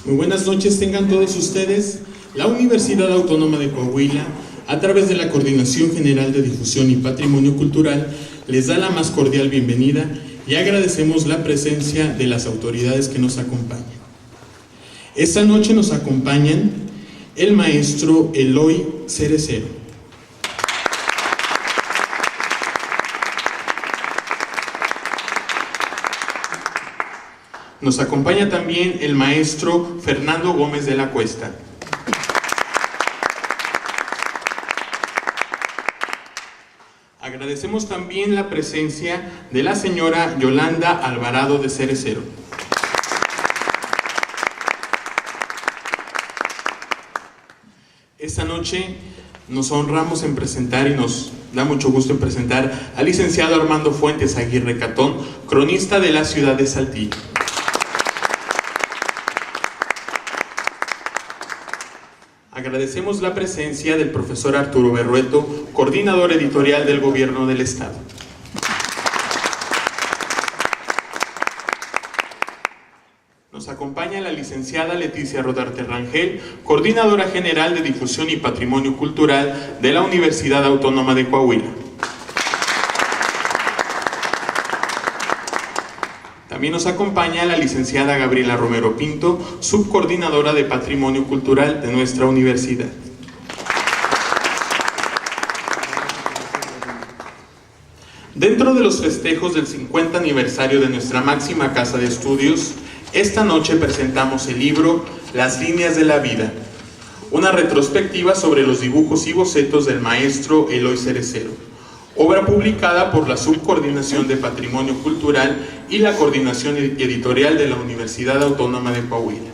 Muy buenas noches tengan todos ustedes. La Universidad Autónoma de Coahuila, a través de la Coordinación General de Difusión y Patrimonio Cultural, les da la más cordial bienvenida y agradecemos la presencia de las autoridades que nos acompañan. Esta noche nos acompañan el maestro Eloy Cerecero, nos acompaña también el maestro Fernando Gómez de la Cuesta. Agradecemos también la presencia de la señora Yolanda Alvarado de Cerecero. Esta noche nos honramos en presentar y nos da mucho gusto en presentar al licenciado Armando Fuentes Aguirre Catón, cronista de la ciudad de Saltillo. Agradecemos la presencia del profesor Arturo Berrueto, coordinador editorial del Gobierno del Estado. Nos acompaña la licenciada Leticia Rodarte Rangel, coordinadora general de Difusión y Patrimonio Cultural de la Universidad Autónoma de Coahuila. También nos acompaña la licenciada Gabriela Romero Pinto, subcoordinadora de Patrimonio Cultural de nuestra universidad. Dentro de los festejos del 50 aniversario de nuestra máxima casa de estudios, esta noche presentamos el libro Las líneas de la vida, una retrospectiva sobre los dibujos y bocetos del maestro Eloy Cerecero, obra publicada por la Subcoordinación de Patrimonio Cultural y la Coordinación Editorial de la Universidad Autónoma de Coahuila.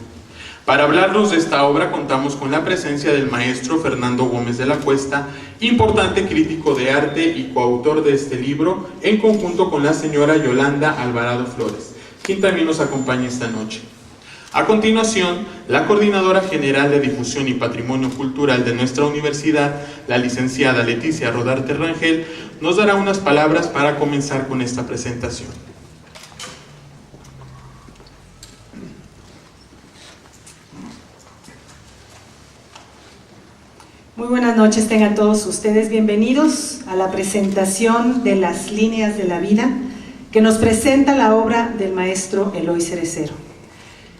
Para hablarnos de esta obra contamos con la presencia del maestro Fernando Gómez de la Cuesta, importante crítico de arte y coautor de este libro, en conjunto con la señora Yolanda Alvarado Flores, quien también nos acompaña esta noche. A continuación, la Coordinadora General de Difusión y Patrimonio Cultural de nuestra universidad, la licenciada Leticia Rodarte Rangel, nos dará unas palabras para comenzar con esta presentación. Muy buenas noches, tengan todos ustedes bienvenidos a la presentación de Las líneas de la vida, que nos presenta la obra del maestro Eloy Cerecero.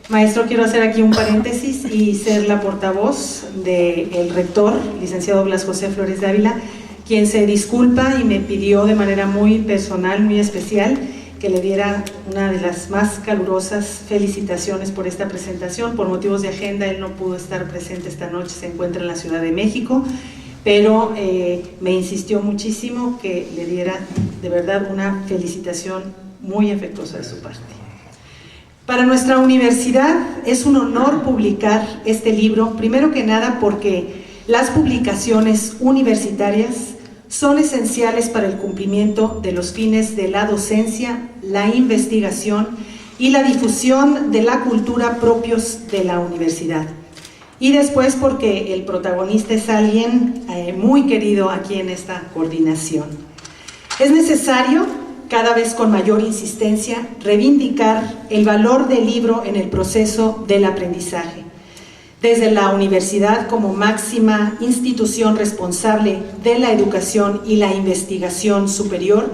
Maestro, quiero hacer aquí un paréntesis y ser la portavoz del rector, licenciado Blas José Flores de Ávila, quien se disculpa y me pidió de manera muy personal, muy especial, que le diera una de las más calurosas felicitaciones por esta presentación. Por motivos de agenda, él no pudo estar presente esta noche, se encuentra en la Ciudad de México, pero me insistió muchísimo que le diera de verdad una felicitación muy afectuosa de su parte. Para nuestra universidad es un honor publicar este libro, primero que nada porque las publicaciones universitarias son esenciales para el cumplimiento de los fines de la docencia, la investigación y la difusión de la cultura propios de la universidad. Y después porque el protagonista es alguien muy querido aquí en esta coordinación. Es necesario, cada vez con mayor insistencia, reivindicar el valor del libro en el proceso del aprendizaje. Desde la universidad como máxima institución responsable de la educación y la investigación superior,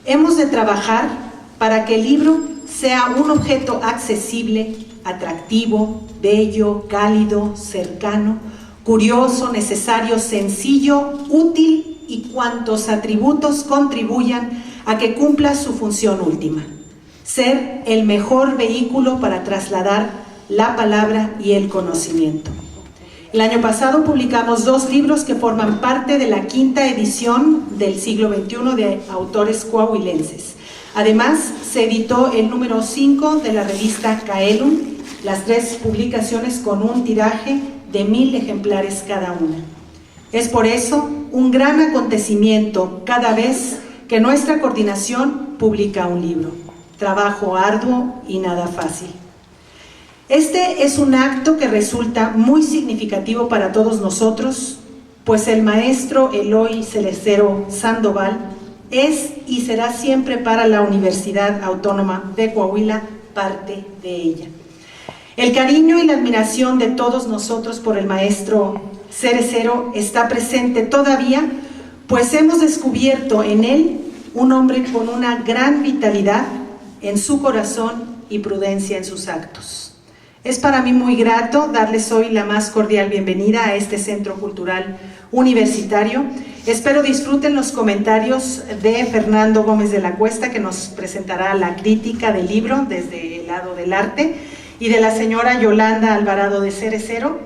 hemos de trabajar para que el libro sea un objeto accesible, atractivo, bello, cálido, cercano, curioso, necesario, sencillo, útil y cuantos atributos contribuyan a que cumpla su función última: ser el mejor vehículo para trasladar la palabra y el conocimiento. El año pasado publicamos 2 libros que forman parte de la 5ª edición del siglo XXI de autores coahuilenses. Además, se editó el número 5 de la revista Caelum, las 3 publicaciones con un tiraje de 1000 ejemplares cada una. Es por eso un gran acontecimiento cada vez que nuestra coordinación publica un libro. Trabajo arduo y nada fácil. Este es un acto que resulta muy significativo para todos nosotros, pues el maestro Eloy Cerecero Sandoval es y será siempre para la Universidad Autónoma de Coahuila parte de ella. El cariño y la admiración de todos nosotros por el maestro Cerecero está presente todavía, pues hemos descubierto en él un hombre con una gran vitalidad en su corazón y prudencia en sus actos. Es para mí muy grato darles hoy la más cordial bienvenida a este Centro Cultural Universitario. Espero disfruten los comentarios de Fernando Gómez de la Cuesta, que nos presentará la crítica del libro desde el lado del arte, y de la señora Yolanda Alvarado de Cerecero,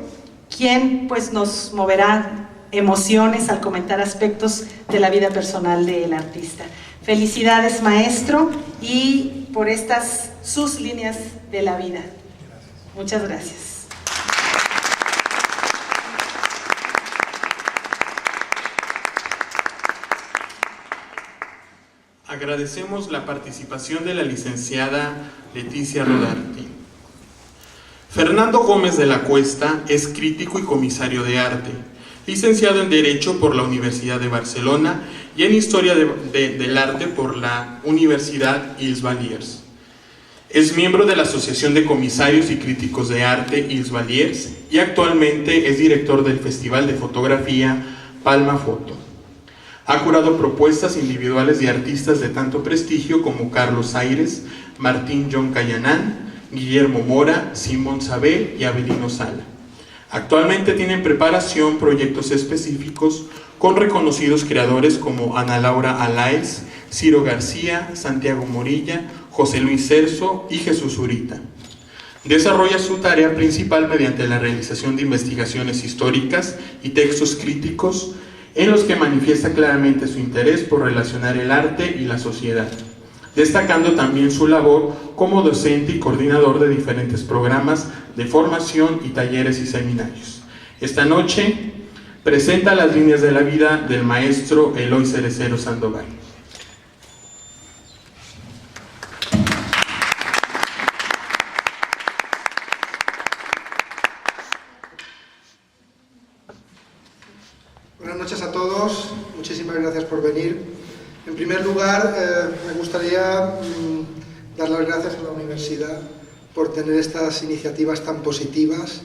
quien pues nos moverá emociones al comentar aspectos de la vida personal del artista. Felicidades, maestro, y por estas sus líneas de la vida. Muchas gracias. Agradecemos la participación de la licenciada Leticia Rodarti. Fernando Gómez de la Cuesta es crítico y comisario de arte, licenciado en Derecho por la Universidad de Barcelona y en Historia del Arte por la Universidad Illes Balears. Es miembro de la Asociación de Comisarios y Críticos de Arte Illes Balears y actualmente es director del Festival de Fotografía Palma Foto. Ha curado propuestas individuales de artistas de tanto prestigio como Carlos Aires, Martín John Cayanán, Guillermo Mora, Simón Sabé y Avelino Sala. Actualmente tiene en preparación proyectos específicos con reconocidos creadores como Ana Laura Alaez, Ciro García, Santiago Morilla, José Luis Cerzo y Jesús Urita. Desarrolla su tarea principal mediante la realización de investigaciones históricas y textos críticos en los que manifiesta claramente su interés por relacionar el arte y la sociedad, destacando también su labor como docente y coordinador de diferentes programas de formación y talleres y seminarios. Esta noche presenta las líneas de la vida del maestro Eloy Cerecero Sandoval. Buenas noches a todos, muchísimas gracias por venir. En primer lugar, me gustaría dar las gracias a la universidad por tener estas iniciativas tan positivas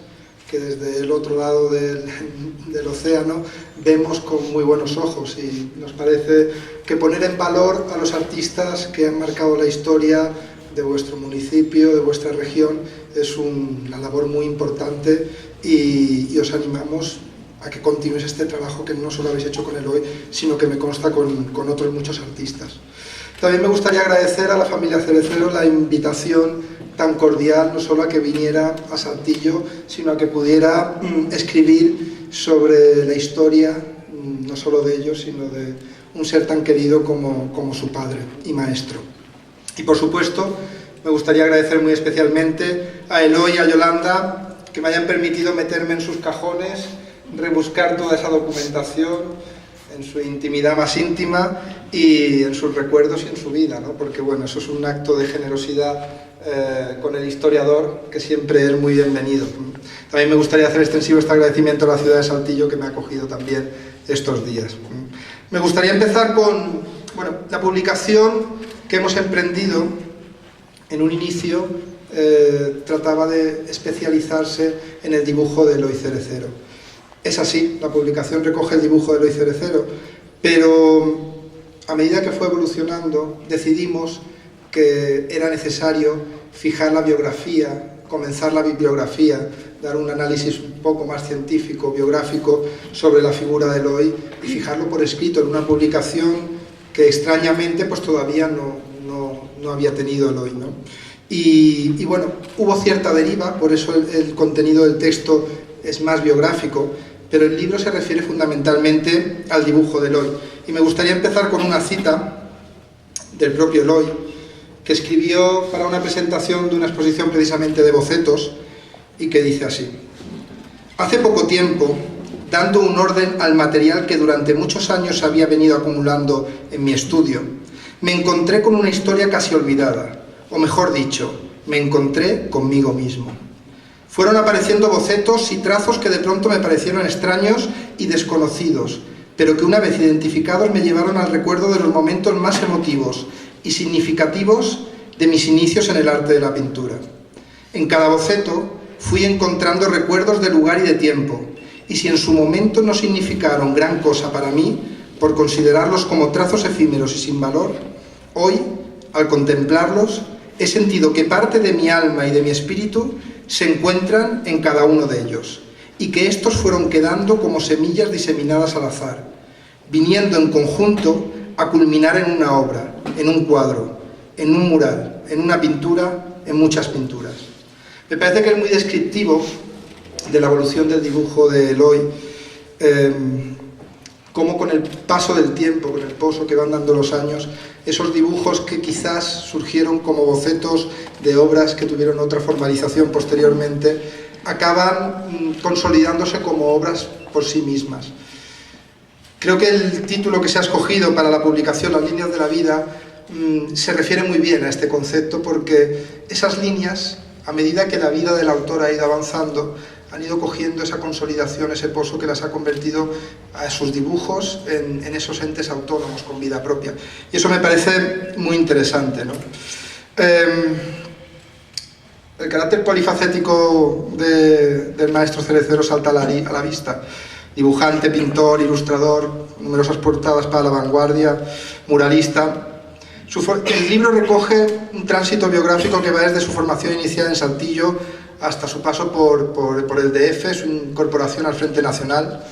que desde el otro lado del océano vemos con muy buenos ojos, y nos parece que poner en valor a los artistas que han marcado la historia de vuestro municipio, de vuestra región, es una labor muy importante, y os animamos a que continúes este trabajo que no solo habéis hecho con Eloy, sino que me consta con otros muchos artistas. También me gustaría agradecer a la familia Cerecero la invitación tan cordial, no solo a que viniera a Saltillo, sino a que pudiera escribir sobre la historia, no solo de ellos, sino de un ser tan querido como su padre y maestro. Y por supuesto, me gustaría agradecer muy especialmente a Eloy y a Yolanda, que me hayan permitido meterme en sus cajones, rebuscar toda esa documentación en su intimidad más íntima y en sus recuerdos y en su vida, ¿no? Porque bueno, eso es un acto de generosidad con el historiador que siempre es muy bienvenido. También me gustaría hacer extensivo este agradecimiento a la ciudad de Saltillo, que me ha acogido también estos días. Me gustaría empezar con la publicación que hemos emprendido. En un inicio trataba de especializarse en el dibujo de Eloy Cerecero. Es así, la publicación recoge el dibujo de Eloy Cerecero, pero a medida que fue evolucionando decidimos que era necesario fijar la biografía, comenzar la bibliografía, dar un análisis un poco más científico, biográfico sobre la figura de Eloy y fijarlo por escrito en una publicación que extrañamente pues todavía no había tenido Eloy, ¿no? Y bueno, hubo cierta deriva, por eso el contenido del texto es más biográfico, pero el libro se refiere fundamentalmente al dibujo de Eloy. Y me gustaría empezar con una cita del propio Eloy, que escribió para una presentación de una exposición precisamente de bocetos, y que dice así: hace poco tiempo, dando un orden al material que durante muchos años había venido acumulando en mi estudio, me encontré con una historia casi olvidada, o mejor dicho, me encontré conmigo mismo. Fueron apareciendo bocetos y trazos que de pronto me parecieron extraños y desconocidos, pero que una vez identificados me llevaron al recuerdo de los momentos más emotivos y significativos de mis inicios en el arte de la pintura. En cada boceto fui encontrando recuerdos de lugar y de tiempo, y si en su momento no significaron gran cosa para mí, por considerarlos como trazos efímeros y sin valor, hoy, al contemplarlos, he sentido que parte de mi alma y de mi espíritu se encuentran en cada uno de ellos, y que estos fueron quedando como semillas diseminadas al azar, viniendo en conjunto a culminar en una obra, en un cuadro, en un mural, en una pintura, en muchas pinturas. Me parece que es muy descriptivo de la evolución del dibujo de Eloy, cómo con el paso del tiempo, con el poso que van dando los años, esos dibujos que quizás surgieron como bocetos de obras que tuvieron otra formalización posteriormente, acaban consolidándose como obras por sí mismas. Creo que el título que se ha escogido para la publicación, Las líneas de la vida, se refiere muy bien a este concepto, porque esas líneas, a medida que la vida del autor ha ido avanzando, han ido cogiendo esa consolidación, ese pozo que las ha convertido a sus dibujos en esos entes autónomos con vida propia. Y eso me parece muy interesante, ¿no? El carácter polifacético del maestro Cerecero salta a la vista. Dibujante, pintor, ilustrador, numerosas portadas para La Vanguardia, muralista. El libro recoge un tránsito biográfico que va desde su formación inicial en Saltillo hasta su paso por el DF, su incorporación al Frente Nacional,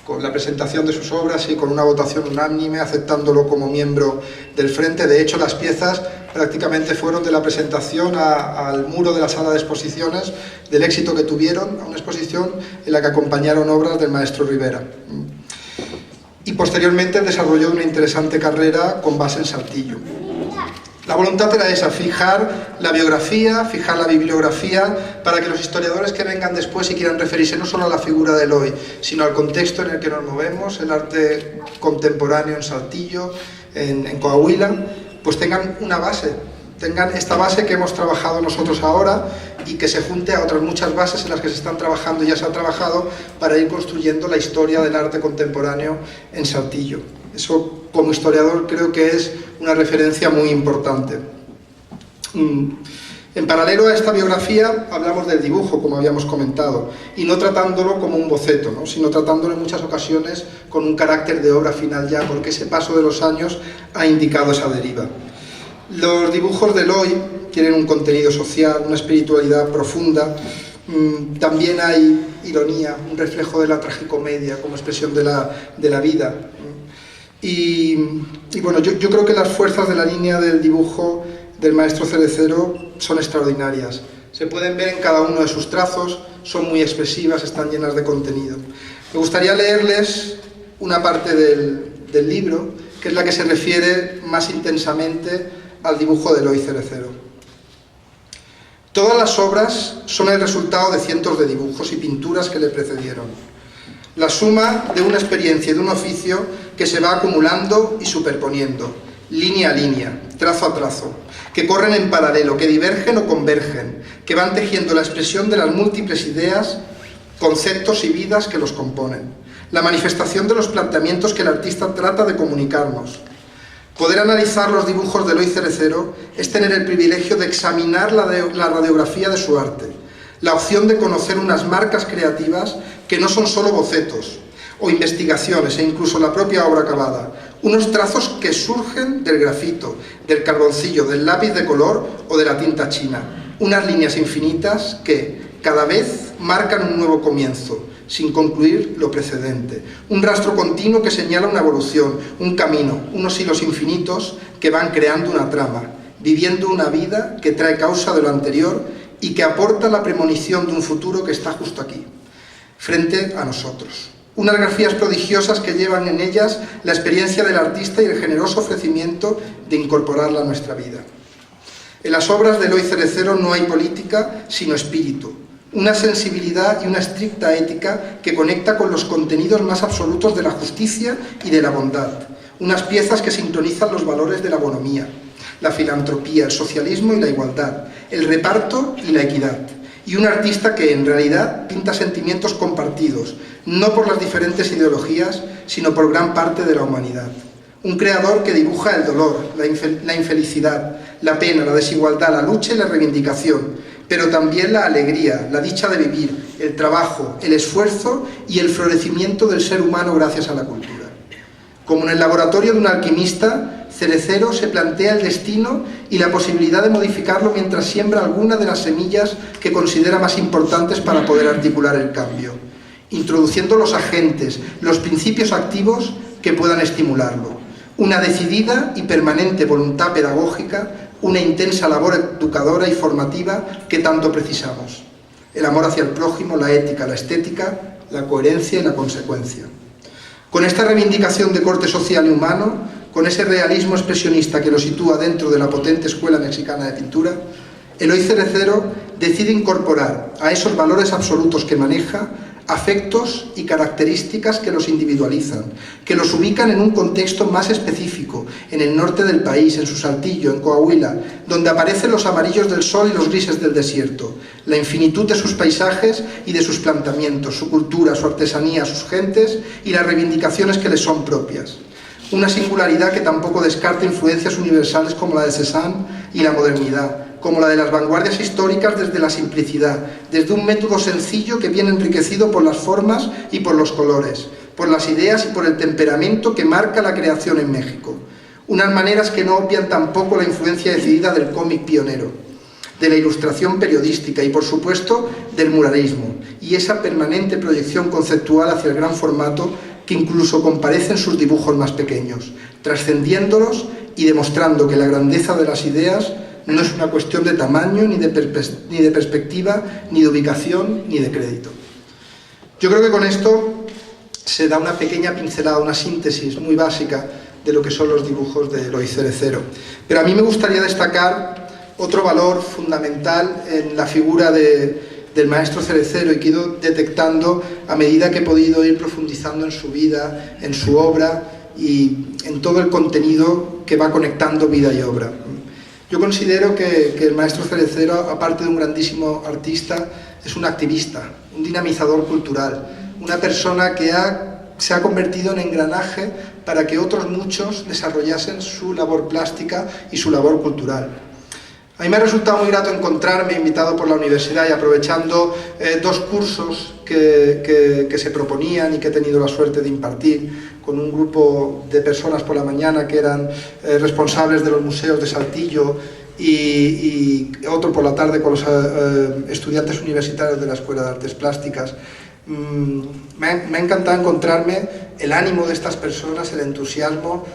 con la presentación de sus obras y con una votación unánime, aceptándolo como miembro del Frente. De hecho, las piezas prácticamente fueron de la presentación al muro de la sala de exposiciones, del éxito que tuvieron, a una exposición en la que acompañaron obras del maestro Rivera. Y posteriormente desarrolló una interesante carrera con base en Saltillo. La voluntad era esa, fijar la biografía, fijar la bibliografía, para que los historiadores que vengan después y quieran referirse no solo a la figura de Eloy, sino al contexto en el que nos movemos, el arte contemporáneo en Saltillo, en Coahuila, pues tengan una base, tengan esta base que hemos trabajado nosotros ahora y que se junte a otras muchas bases en las que se están trabajando y ya se ha trabajado para ir construyendo la historia del arte contemporáneo en Saltillo. Eso, como historiador, creo que es una referencia muy importante. En paralelo a esta biografía hablamos del dibujo, como habíamos comentado, y no tratándolo como un boceto, ¿no?, sino tratándolo en muchas ocasiones con un carácter de obra final ya, porque ese paso de los años ha indicado esa deriva. Los dibujos de Eloy tienen un contenido social, una espiritualidad profunda. También hay ironía, un reflejo de la tragicomedia como expresión de la vida. Y bueno, yo creo que las fuerzas de la línea del dibujo del maestro Cerecero son extraordinarias. Se pueden ver en cada uno de sus trazos, son muy expresivas, están llenas de contenido. Me gustaría leerles una parte del libro, que es la que se refiere más intensamente al dibujo de Eloy Cerecero. Todas las obras son el resultado de cientos de dibujos y pinturas que le precedieron. La suma de una experiencia y de un oficio que se va acumulando y superponiendo, línea a línea, trazo a trazo, que corren en paralelo, que divergen o convergen, que van tejiendo la expresión de las múltiples ideas, conceptos y vidas que los componen, la manifestación de los planteamientos que el artista trata de comunicarnos. Poder analizar los dibujos de Eloy Cerecero es tener el privilegio de examinar la radiografía de su arte, la opción de conocer unas marcas creativas que no son solo bocetos o investigaciones e incluso la propia obra acabada, unos trazos que surgen del grafito, del carboncillo, del lápiz de color o de la tinta china, unas líneas infinitas que cada vez marcan un nuevo comienzo, sin concluir lo precedente, un rastro continuo que señala una evolución, un camino, unos hilos infinitos que van creando una trama, viviendo una vida que trae causa de lo anterior y que aporta la premonición de un futuro que está justo aquí, frente a nosotros. Unas grafías prodigiosas que llevan en ellas la experiencia del artista y el generoso ofrecimiento de incorporarla a nuestra vida. En las obras de Eloy Cerecero no hay política, sino espíritu, una sensibilidad y una estricta ética que conecta con los contenidos más absolutos de la justicia y de la bondad, unas piezas que sintonizan los valores de la bonomía, la filantropía, el socialismo y la igualdad, el reparto y la equidad, y un artista que en realidad pinta sentimientos compartidos, no por las diferentes ideologías, sino por gran parte de la humanidad. Un creador que dibuja el dolor, la infelicidad, la pena, la desigualdad, la lucha y la reivindicación, pero también la alegría, la dicha de vivir, el trabajo, el esfuerzo y el florecimiento del ser humano gracias a la cultura. Como en el laboratorio de un alquimista, Cerecero se plantea el destino y la posibilidad de modificarlo mientras siembra alguna de las semillas que considera más importantes para poder articular el cambio, introduciendo los agentes, los principios activos que puedan estimularlo. Una decidida y permanente voluntad pedagógica, una intensa labor educadora y formativa que tanto precisamos. El amor hacia el prójimo, la ética, la estética, la coherencia y la consecuencia. Con esta reivindicación de corte social y humano, con ese realismo expresionista que lo sitúa dentro de la potente escuela mexicana de pintura, Eloy Cerecero decide incorporar a esos valores absolutos que maneja afectos y características que los individualizan, que los ubican en un contexto más específico, en el norte del país, en su Saltillo, en Coahuila, donde aparecen los amarillos del sol y los grises del desierto, la infinitud de sus paisajes y de sus planteamientos, su cultura, su artesanía, sus gentes y las reivindicaciones que les son propias. Una singularidad que tampoco descarta influencias universales como la de Cézanne y la modernidad, como la de las vanguardias históricas desde la simplicidad, desde un método sencillo que viene enriquecido por las formas y por los colores, por las ideas y por el temperamento que marca la creación en México. Unas maneras que no obvian tampoco la influencia decidida del cómic pionero, de la ilustración periodística y, por supuesto, del muralismo, y esa permanente proyección conceptual hacia el gran formato que incluso comparece en sus dibujos más pequeños, trascendiéndolos y demostrando que la grandeza de las ideas no es una cuestión de tamaño, ni de perspectiva, ni de ubicación, ni de crédito. Yo creo que con esto se da una pequeña pincelada, una síntesis muy básica de lo que son los dibujos de Eloy Cerecero. Pero a mí me gustaría destacar otro valor fundamental en la figura del maestro Cerecero y que he ido detectando a medida que he podido ir profundizando en su vida, en su obra y en todo el contenido que va conectando vida y obra. Yo considero que el maestro Cerecero, aparte de un grandísimo artista, es un activista, un dinamizador cultural, una persona que se ha convertido en engranaje para que otros muchos desarrollasen su labor plástica y su labor cultural. A mí me ha resultado muy grato encontrarme invitado por la universidad y aprovechando dos cursos que se proponían y que he tenido la suerte de impartir con un grupo de personas por la mañana que eran responsables de los museos de Saltillo y otro por la tarde con los estudiantes universitarios de la Escuela de Artes Plásticas. Me ha encantado encontrarme el ánimo de estas personas, el entusiasmo,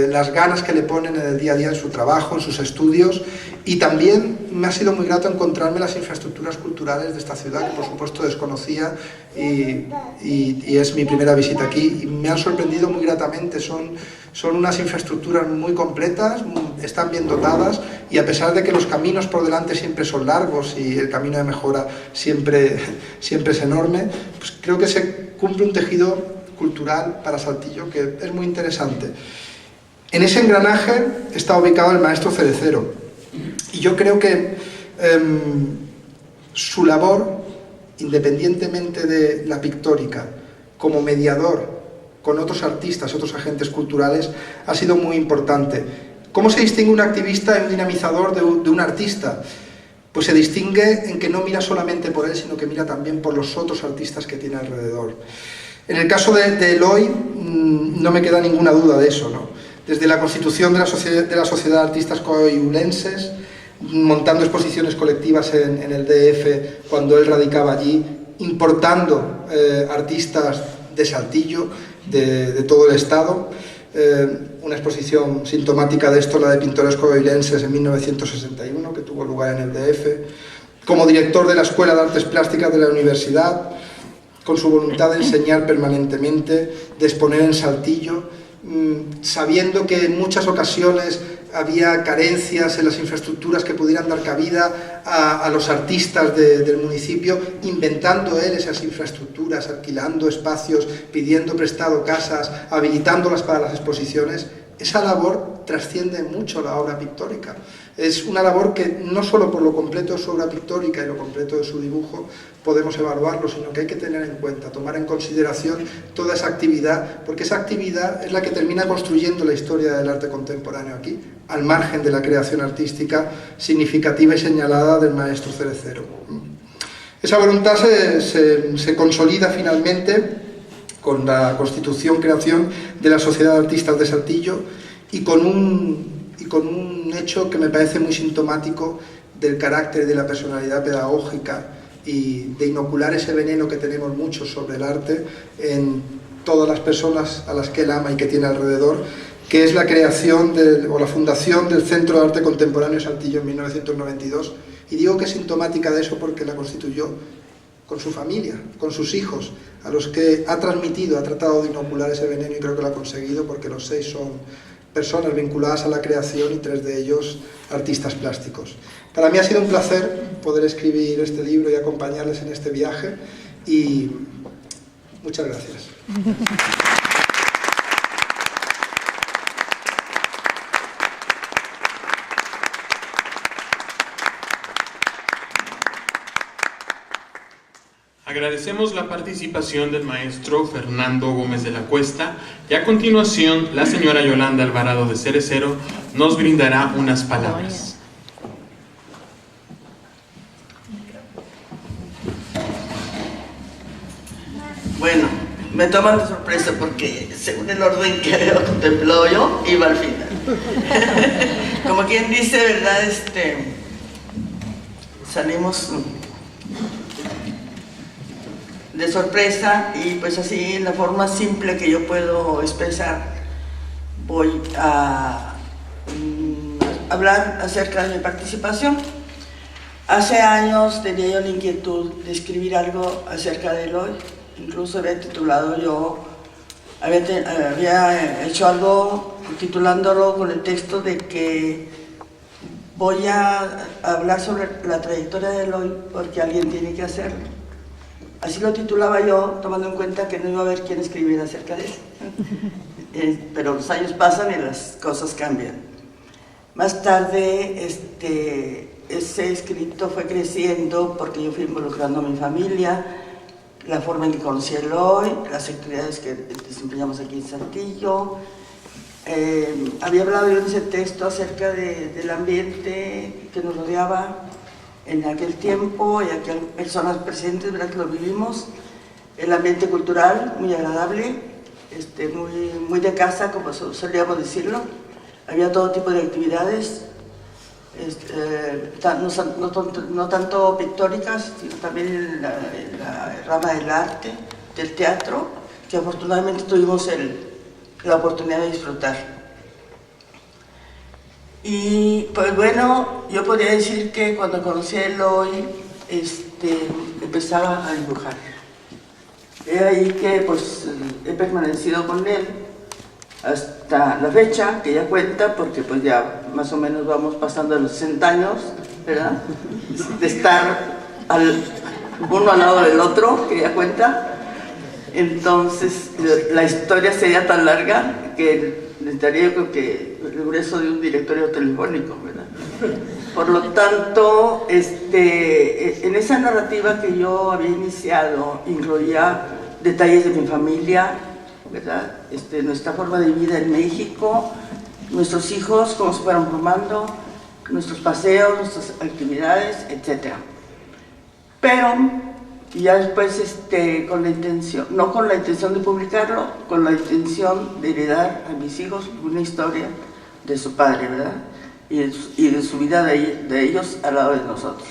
las ganas que le ponen en el día a día en su trabajo, en sus estudios, y también me ha sido muy grato encontrarme las infraestructuras culturales de esta ciudad que por supuesto desconocía y es mi primera visita aquí y me han sorprendido muy gratamente. Son unas infraestructuras muy completas, están bien dotadas y a pesar de que los caminos por delante siempre son largos y el camino de mejora siempre es enorme, pues creo que se cumple un tejido cultural para Saltillo que es muy interesante. En ese engranaje está ubicado el maestro Cerecero y yo creo que su labor, independientemente de la pictórica, como mediador con otros artistas, otros agentes culturales, ha sido muy importante. ¿Cómo se distingue un activista y un dinamizador de un artista? Pues se distingue en que no mira solamente por él, sino que mira también por los otros artistas que tiene alrededor. En el caso de Eloy, no me queda ninguna duda de eso, ¿no? Desde la constitución de la Sociedad de Artistas Coahuilenses, montando exposiciones colectivas en el DF cuando él radicaba allí, importando artistas de Saltillo, de todo el estado. Una exposición sintomática de esto, la de pintores coahuilenses en 1961, que tuvo lugar en el DF. Como director de la Escuela de Artes Plásticas de la universidad, con su voluntad de enseñar permanentemente, de exponer en Saltillo, sabiendo que en muchas ocasiones había carencias en las infraestructuras que pudieran dar cabida a los artistas del municipio, inventando él esas infraestructuras, alquilando espacios, pidiendo prestado casas, habilitándolas para las exposiciones, esa labor trasciende mucho la obra pictórica. Es una labor que no solo por lo completo de su obra pictórica y lo completo de su dibujo podemos evaluarlo, sino que hay que tener en cuenta, tomar en consideración toda esa actividad, porque esa actividad es la que termina construyendo la historia del arte contemporáneo aquí, al margen de la creación artística significativa y señalada del maestro Cerecero. Esa voluntad se consolida finalmente con la constitución, creación de la Sociedad de Artistas de Saltillo y con un hecho que me parece muy sintomático del carácter y de la personalidad pedagógica y de inocular ese veneno que tenemos muchos sobre el arte en todas las personas a las que él ama y que tiene alrededor, que es la creación o la fundación del Centro de Arte Contemporáneo Saltillo en 1992. Y digo que es sintomática de eso porque la constituyó con su familia, con sus hijos, a los que ha transmitido, ha tratado de inocular ese veneno y creo que lo ha conseguido porque los 6 son personas vinculadas a la creación y 3 de ellos artistas plásticos. Para mí ha sido un placer poder escribir este libro y acompañarles en este viaje y muchas gracias. Agradecemos la participación del maestro Fernando Gómez de la Cuesta y a continuación la señora Yolanda Alvarado de Cerecero nos brindará unas palabras. Bueno, me toman de sorpresa porque según el orden que había contemplado yo, iba al final. Como quien dice, ¿verdad? Salimos de sorpresa y pues así, en la forma simple que yo puedo expresar, voy a hablar acerca de mi participación. Hace años tenía yo la inquietud de escribir algo acerca de Eloy, incluso había titulado yo, había hecho algo titulándolo con el texto de que voy a hablar sobre la trayectoria de Eloy porque alguien tiene que hacerlo. Así lo titulaba yo, tomando en cuenta que no iba a haber quien escribiera acerca de él. Pero los años pasan y las cosas cambian. Más tarde, ese escrito fue creciendo porque yo fui involucrando a mi familia, la forma en que conocí a Eloy, las actividades que desempeñamos aquí en Saltillo. Había hablado yo en ese texto acerca del ambiente que nos rodeaba en aquel tiempo y aquellas personas presentes, ¿verdad?, que lo vivimos, el ambiente cultural muy agradable, muy de casa, como solíamos decirlo. Había todo tipo de actividades, no tanto pictóricas, sino también en la rama del arte, del teatro, que afortunadamente tuvimos la oportunidad de disfrutar. Y pues bueno, yo podría decir que cuando conocí a Eloy, empezaba a dibujar. Es ahí que pues he permanecido con él hasta la fecha, que ya cuenta, porque pues ya más o menos vamos pasando los 60 años, ¿verdad? De estar uno al lado del otro, que ya cuenta. Entonces la historia sería tan larga que necesitaría, yo creo que el grueso de un directorio telefónico, ¿verdad? Por lo tanto, en esa narrativa que yo había iniciado, incluía detalles de mi familia, ¿verdad? Nuestra forma de vida en México, nuestros hijos, cómo se fueron formando, nuestros paseos, nuestras actividades, etc. Pero ya después, con la intención, no con la intención de publicarlo, con la intención de heredar a mis hijos una historia de su padre, ¿verdad? Y de su vida de ellos al lado de nosotros.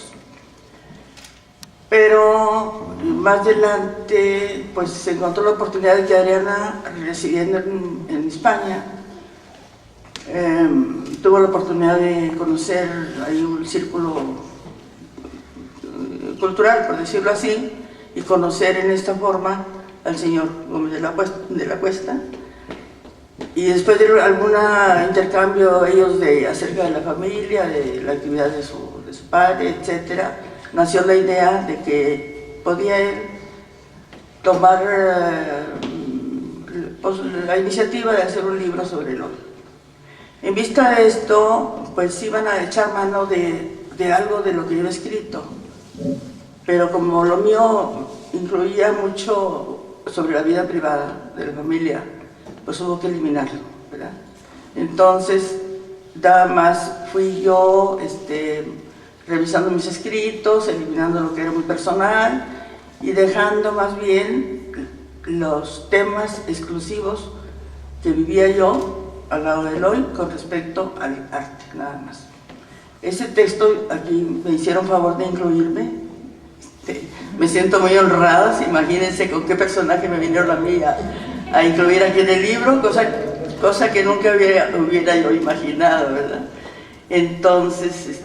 Pero más adelante, pues se encontró la oportunidad de que Adriana, residiendo en España, tuvo la oportunidad de conocer ahí un círculo cultural, por decirlo así, y conocer en esta forma al señor Gómez de la Cuesta. Y después de algún intercambio ellos acerca de la familia, de la actividad de su padre, etc., nació la idea de que podía él tomar pues, la iniciativa de hacer un libro sobre Eloy. En vista de esto, pues iban a echar mano de algo de lo que yo he escrito, pero como lo mío incluía mucho sobre la vida privada de la familia, pues hubo que eliminarlo, ¿verdad? Entonces, nada más fui yo revisando mis escritos, eliminando lo que era muy personal y dejando más bien los temas exclusivos que vivía yo al lado de Eloy con respecto al arte, nada más. Ese texto aquí me hicieron favor de incluirme. Me siento muy honrada, imagínense con qué personaje me vinieron a mí a incluir aquí en el libro, cosa que nunca hubiera yo imaginado, ¿verdad? Entonces,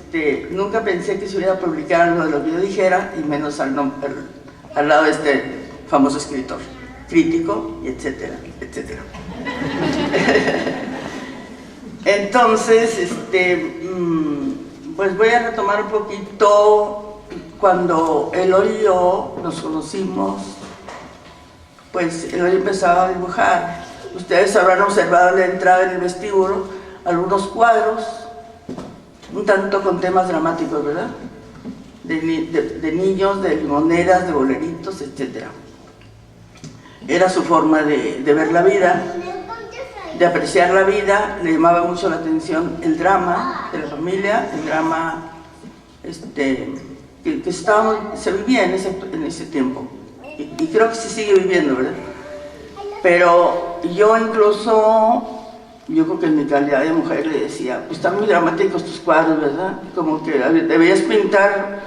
nunca pensé que se hubiera publicado algo de lo que yo dijera, y menos al lado de este famoso escritor, crítico, y etcétera, etcétera. Entonces, pues voy a retomar un poquito cuando Eloy y yo nos conocimos. Pues Eloy empezaba a dibujar. Ustedes habrán observado a la entrada en el vestíbulo algunos cuadros, un tanto con temas dramáticos, ¿verdad? De niños, de limoneras, de boleritos, etc. Era su forma de ver la vida, de apreciar la vida. Le llamaba mucho la atención el drama de la familia, el drama que se vivía en ese tiempo. Y creo que se sigue viviendo, ¿verdad? Pero yo incluso, yo creo que en mi calidad de mujer le decía, pues están muy dramáticos tus cuadros, ¿verdad? Como que deberías pintar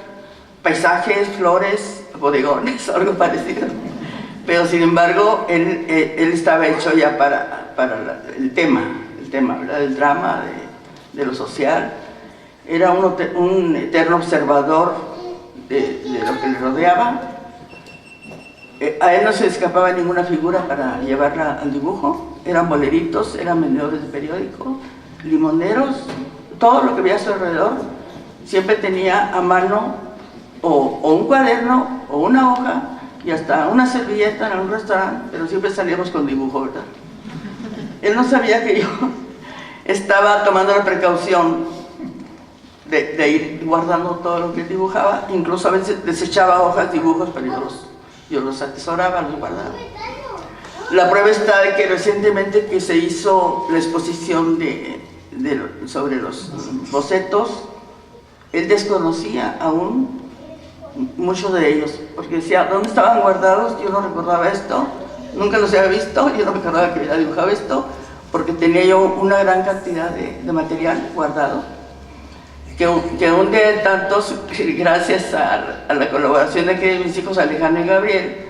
paisajes, flores, bodegones, algo parecido. Pero sin embargo, él estaba hecho ya para el tema, ¿verdad? El drama, de lo social. Era un eterno observador de lo que le rodeaba. A él no se le escapaba ninguna figura para llevarla al dibujo. Eran boleritos, eran vendedores de periódico, limoneros, todo lo que veía a su alrededor. Siempre tenía a mano o un cuaderno o una hoja y hasta una servilleta en un restaurante, pero siempre salíamos con dibujo, ¿verdad? Él no sabía que yo estaba tomando la precaución de ir guardando todo lo que él dibujaba. Incluso a veces desechaba hojas, dibujos, pero yo los atesoraba, los guardaba. La prueba está de que recientemente que se hizo la exposición sobre los bocetos, él desconocía aún muchos de ellos, porque decía, ¿dónde estaban guardados? Yo no recordaba esto, nunca los había visto, yo no me acordaba que había dibujado esto, porque tenía yo una gran cantidad de material guardado, que un día de tantos, gracias a la colaboración de aquí de mis hijos Alejandro y Gabriel,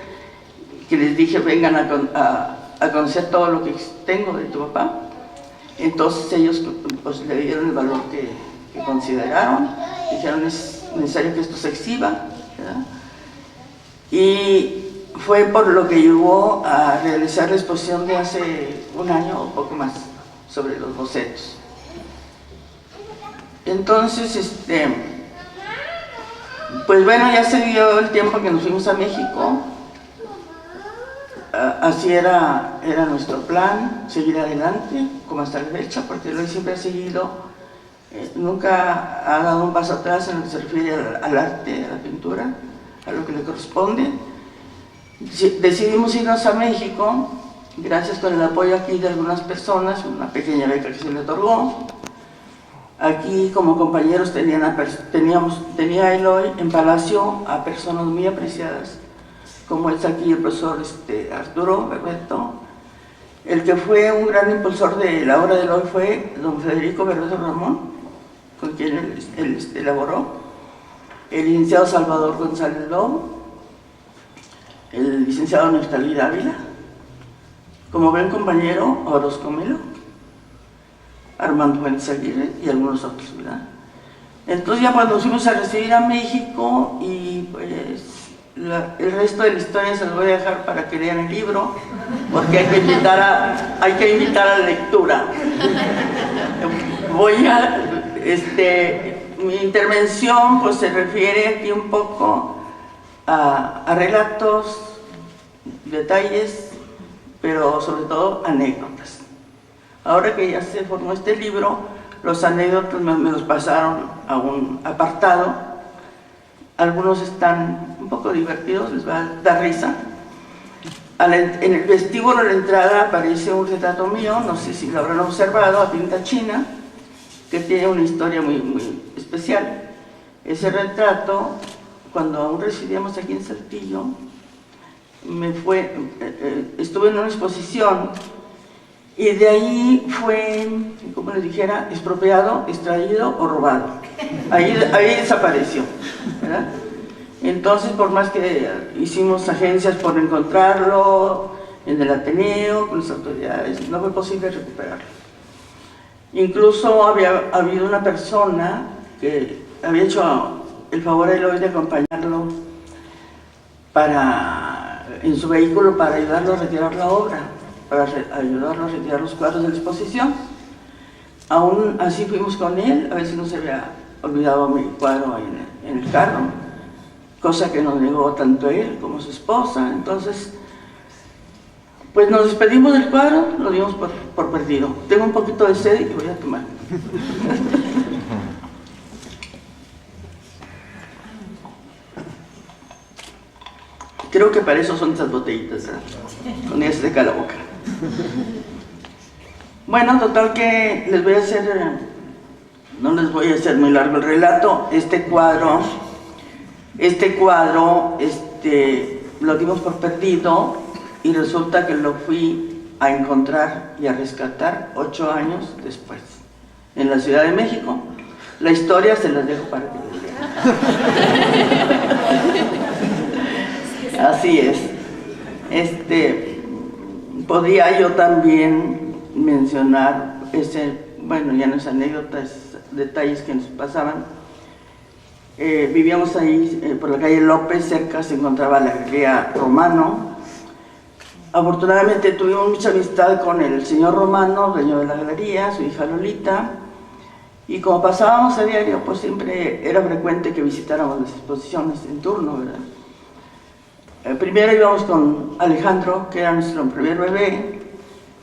que les dije, vengan a conocer todo lo que tengo de tu papá. Entonces ellos pues, le dieron el valor que consideraron, dijeron, es necesario que esto se exhiba, ¿verdad? Y fue por lo que llevó a realizar la exposición de hace un año o poco más sobre los bocetos. Entonces, pues bueno, ya se dio el tiempo que nos fuimos a México. Así era nuestro plan, seguir adelante, como hasta la fecha, porque Eloy siempre ha seguido, nunca ha dado un paso atrás en lo que se refiere al arte, a la pintura, a lo que le corresponde. Decidimos irnos a México, gracias con el apoyo aquí de algunas personas, una pequeña beca que se le otorgó. Aquí como compañeros tenía Eloy en Palacio a personas muy apreciadas, como es aquí el profesor Arturo Berbeto. El que fue un gran impulsor de la obra de Eloy fue don Federico Berbeto Ramón, con quien él elaboró, el licenciado Salvador González Lobo, el licenciado Neftalí Dávila, como buen compañero Orozco Melo, Armando Fuentes Aguirre y algunos otros, ¿verdad? Entonces ya cuando nos fuimos a recibir a México, y pues el resto de la historia se los voy a dejar para que lean el libro, porque hay que invitar a la lectura. Mi intervención pues se refiere aquí un poco a relatos, detalles, pero sobre todo anécdotas. Ahora que ya se formó este libro, los anécdotas me los pasaron a un apartado. Algunos están un poco divertidos, les va a dar risa. En el vestíbulo de la entrada aparece un retrato mío, no sé si lo habrán observado, a tinta china, que tiene una historia muy, muy especial. Ese retrato, cuando aún residíamos aquí en Saltillo, estuve en una exposición y de ahí fue, como les dijera, expropiado, extraído o robado. Ahí desapareció, ¿verdad? Entonces, por más que hicimos agencias por encontrarlo, en el Ateneo, con las autoridades, no fue posible recuperarlo. Incluso había habido una persona que había hecho el favor a Eloy de acompañarlo en su vehículo para ayudarlo a retirar la obra, para ayudarlo a retirar los cuadros de la exposición. Aún así fuimos con él, a ver si no se había olvidado mi cuadro en el carro, cosa que nos negó tanto él como su esposa. Entonces, pues nos despedimos del cuadro, lo dimos por perdido. Tengo un poquito de sed y voy a tomar. Creo que para eso son estas botellitas, ¿verdad? Con ellas se seca la boca. Bueno, total que les voy a hacer, no les voy a hacer muy largo el relato. Este cuadro lo dimos por perdido y resulta que lo fui a encontrar y a rescatar 8 años después, en la Ciudad de México. La historia se las dejo para que lo vean. Así es. Podría yo también mencionar bueno, ya no es anécdotas, detalles que nos pasaban. Vivíamos ahí por la calle López, cerca se encontraba la Galería Romano. Afortunadamente tuvimos mucha amistad con el señor Romano, dueño de la galería, su hija Lolita, y como pasábamos a diario, pues siempre era frecuente que visitáramos las exposiciones en turno, ¿verdad? Primero íbamos con Alejandro, que era nuestro primer bebé.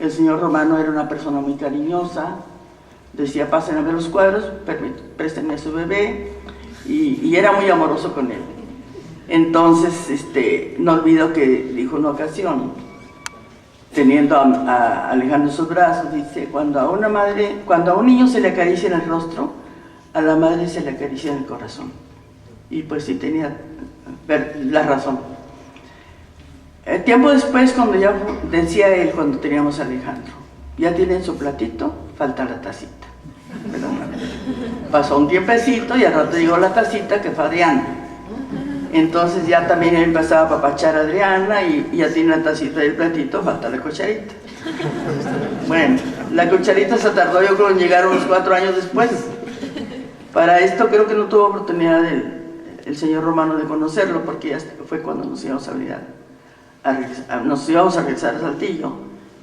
El señor Romano era una persona muy cariñosa, decía: pasen a ver los cuadros, préstenme a su bebé, y era muy amoroso con él. Entonces, no olvido que dijo una ocasión, teniendo a Alejandro en sus brazos, dice: cuando a un niño se le acaricia en el rostro, a la madre se le acaricia en el corazón. Y pues sí tenía la razón. Tiempo después, cuando ya decía él, cuando teníamos a Alejandro: ya tienen su platito, falta la tacita, ¿verdad? Pasó un tiempecito y al rato llegó la tacita, que fue Adriana. Entonces ya también él empezaba a apapachar a Adriana y ya tiene la tacita del platito, falta la cucharita. Bueno, la cucharita se tardó, yo creo, en llegar unos 4 años después. Para esto creo que no tuvo oportunidad el señor Romano de conocerlo, porque ya fue cuando nos íbamos a regresar a Saltillo,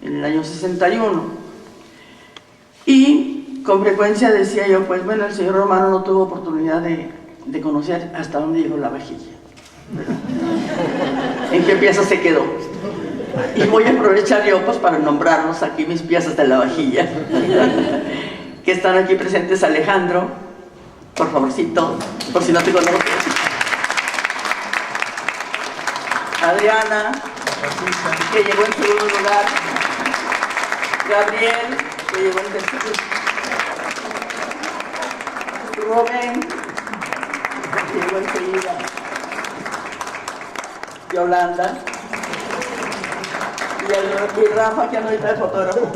en el año 61. Y con frecuencia decía yo, pues bueno, el señor Romano no tuvo oportunidad de conocer hasta dónde llegó la vajilla, ¿verdad? ¿En qué pieza se quedó? Y voy a aprovechar yo pues para nombrarlos aquí mis piezas de la vajilla, que están aquí presentes. Alejandro, por favorcito, por si no te conoces. Adriana, que llegó en segundo lugar. Gabriel, que llegó en tercer lugar. Rubén, que llegó enseguida. Yolanda. Y Rafa, que anda ahorita de fotógrafo.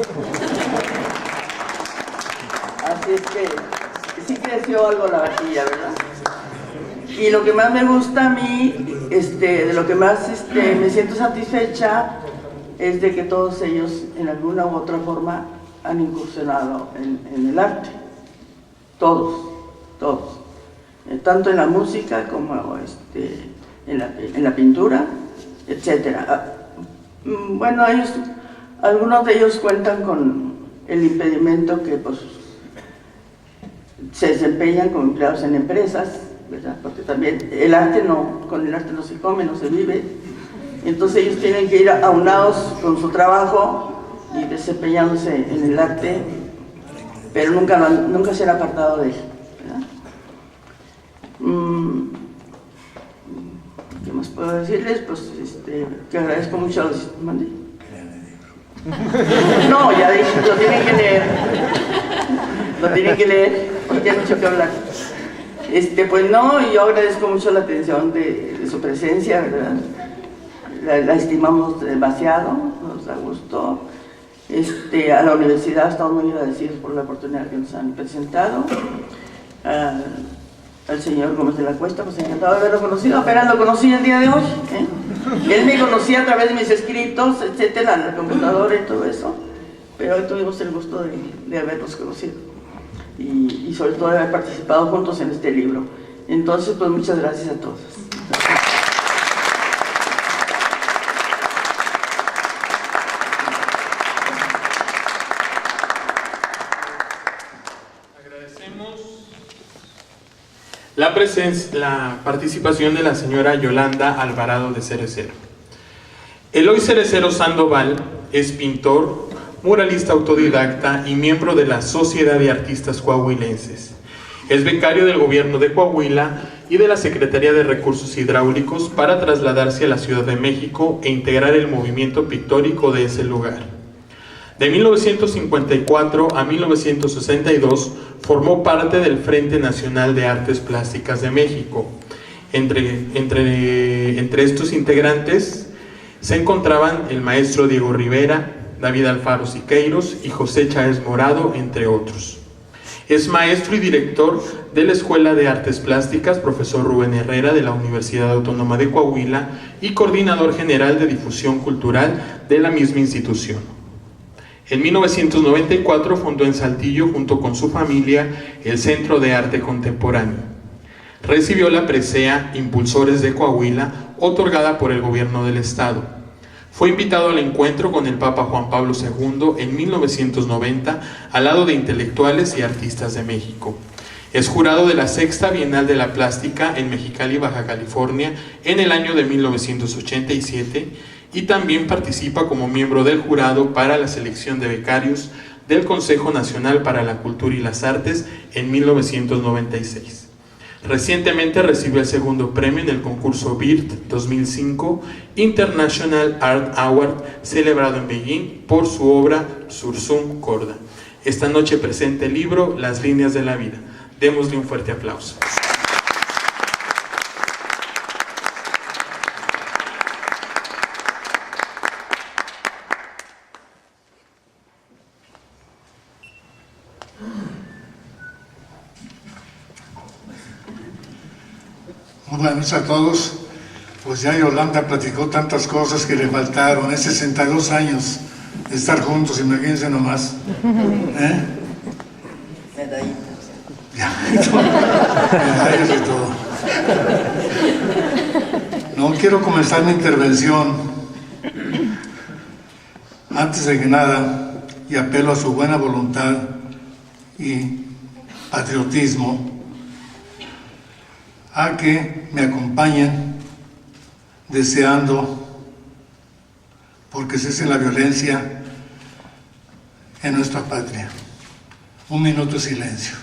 Así es que sí creció algo la vajilla, ¿verdad? Y lo que más me gusta a mí, de lo que más me siento satisfecha, es de que todos ellos, en alguna u otra forma, han incursionado en el arte. Todos. Tanto en la música como en la pintura, etc. Bueno, algunos de ellos cuentan con el impedimento que pues, se desempeñan como empleados en empresas, ¿verdad? Porque también con el arte no se come, no se vive. Entonces ellos tienen que ir aunados con su trabajo y desempeñándose en el arte, pero nunca se han apartado de él, ¿verdad? ¿Qué más puedo decirles? Pues que agradezco mucho a los... ¿Mande? No, ya dije, lo tienen que leer. Lo tienen que leer, porque hay mucho que hablar. Pues no, yo agradezco mucho la atención de su presencia, ¿verdad? La estimamos demasiado, nos da gusto. A la universidad estamos muy agradecidos por la oportunidad que nos han presentado. Al señor Gómez de la Cuesta, pues encantado de haberlo conocido, apenas lo conocí el día de hoy. Él me conocía a través de mis escritos, etcétera, la computadora y todo eso, pero hoy tuvimos el gusto de haberlos conocido y sobre todo de haber participado juntos en este libro. Entonces, pues muchas gracias a todos. La participación de la señora Yolanda Alvarado de Cerecero. Eloy Cerecero Sandoval es pintor, muralista autodidacta y miembro de la Sociedad de Artistas Coahuilenses. Es becario del gobierno de Coahuila y de la Secretaría de Recursos Hidráulicos para trasladarse a la Ciudad de México e integrar el movimiento pictórico de ese lugar. De 1954 a 1962 formó parte del Frente Nacional de Artes Plásticas de México. Entre estos integrantes se encontraban el maestro Diego Rivera, David Alfaro Siqueiros y José Cháez Morado, entre otros. Es maestro y director de la Escuela de Artes Plásticas, profesor Rubén Herrera de la Universidad Autónoma de Coahuila y coordinador general de difusión cultural de la misma institución. En 1994 fundó en Saltillo, junto con su familia, el Centro de Arte Contemporáneo. Recibió la presea Impulsores de Coahuila, otorgada por el gobierno del estado. Fue invitado al encuentro con el Papa Juan Pablo II en 1990, al lado de intelectuales y artistas de México. Es jurado de la Sexta Bienal de la Plástica en Mexicali, Baja California, en el año de 1987, y también participa como miembro del jurado para la selección de becarios del Consejo Nacional para la Cultura y las Artes en 1996. Recientemente recibió el segundo premio en el concurso BIRT 2005 International Art Award, celebrado en Beijing, por su obra Sursum Corda. Esta noche presenta el libro Las líneas de la vida. Démosle un fuerte aplauso. Buenas noches a todos. Pues ya Yolanda platicó tantas cosas que le faltaron. Es 62 años de estar juntos, imagínense nomás. Medallas y todo. No quiero comenzar mi intervención. Antes de que nada, y apelo a su buena voluntad y patriotismo, a que me acompañen deseando porque cese la violencia en nuestra patria. Un minuto de silencio.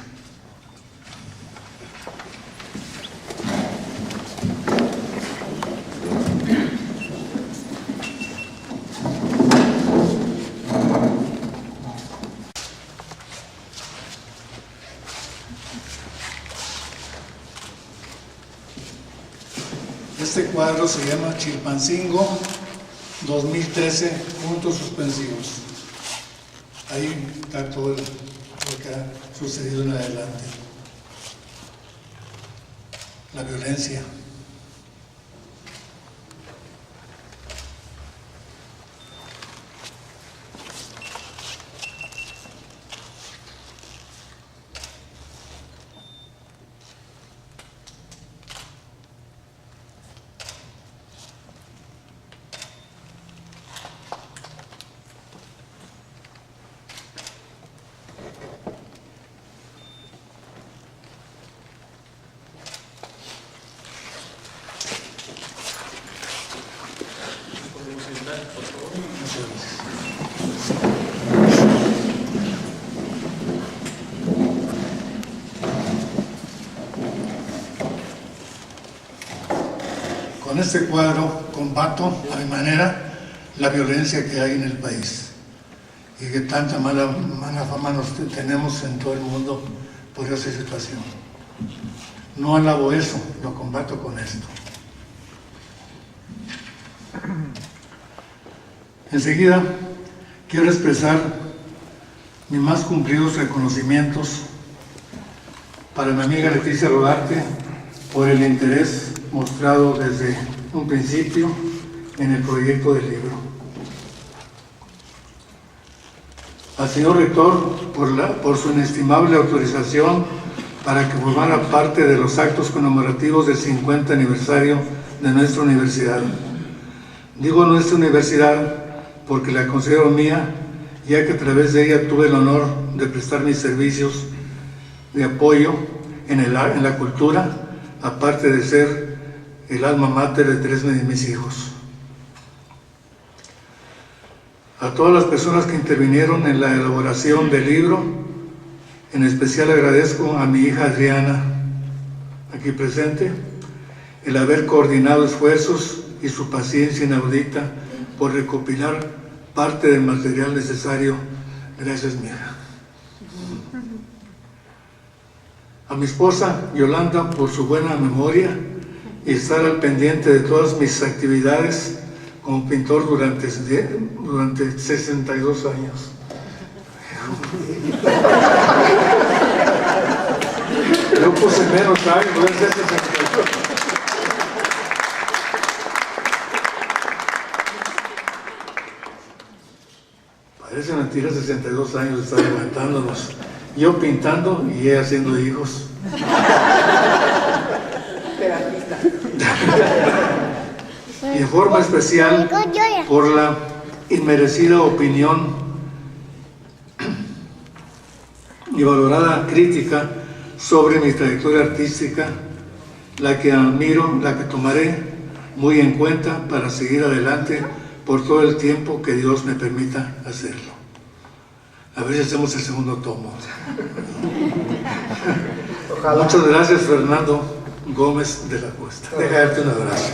Este cuadro se llama Chilpancingo 2013, puntos suspensivos. Ahí está todo lo que ha sucedido en adelante. La violencia. presentar, por favor. Muchas gracias. Con este cuadro combato a mi manera la violencia que hay en el país y que tanta mala fama nos tenemos en todo el mundo por esa situación. No alabo eso, lo combato con esto. Enseguida quiero expresar mis más cumplidos reconocimientos para mi amiga Leticia Rodarte por el interés mostrado desde un principio en el proyecto del libro. Al señor rector por su inestimable autorización para que formara parte de los actos conmemorativos del 50 aniversario de nuestra universidad. Digo nuestra universidad porque la considero mía, ya que a través de ella tuve el honor de prestar mis servicios de apoyo en la cultura, aparte de ser el alma mater de 3 de mis hijos. A todas las personas que intervinieron en la elaboración del libro, en especial agradezco a mi hija Adriana, aquí presente, el haber coordinado esfuerzos y su paciencia inaudita por recopilar parte del material necesario. Gracias, mi hija. A mi esposa Yolanda por su buena memoria y estar al pendiente de todas mis actividades como pintor durante 62 años. Yo puse menos años, voy a hacer 62. Parece mentira, 62 años de estar levantándonos. Yo pintando y ella haciendo hijos. Y en forma especial por la inmerecida opinión y valorada crítica sobre mi trayectoria artística, la que admiro, la que tomaré muy en cuenta para seguir adelante por todo el tiempo que Dios me permita hacerlo. A ver si hacemos el segundo tomo. Muchas gracias, Fernando Gómez de la Cuesta. Deja darte un abrazo.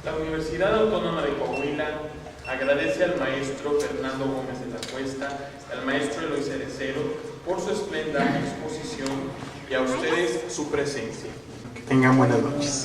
La Universidad Autónoma de Coahuila agradece al maestro Fernando Gómez de la Cuesta, al maestro Eloy Cerecero por su esplendida exposición y a ustedes su presencia. Que tengan buenas noches.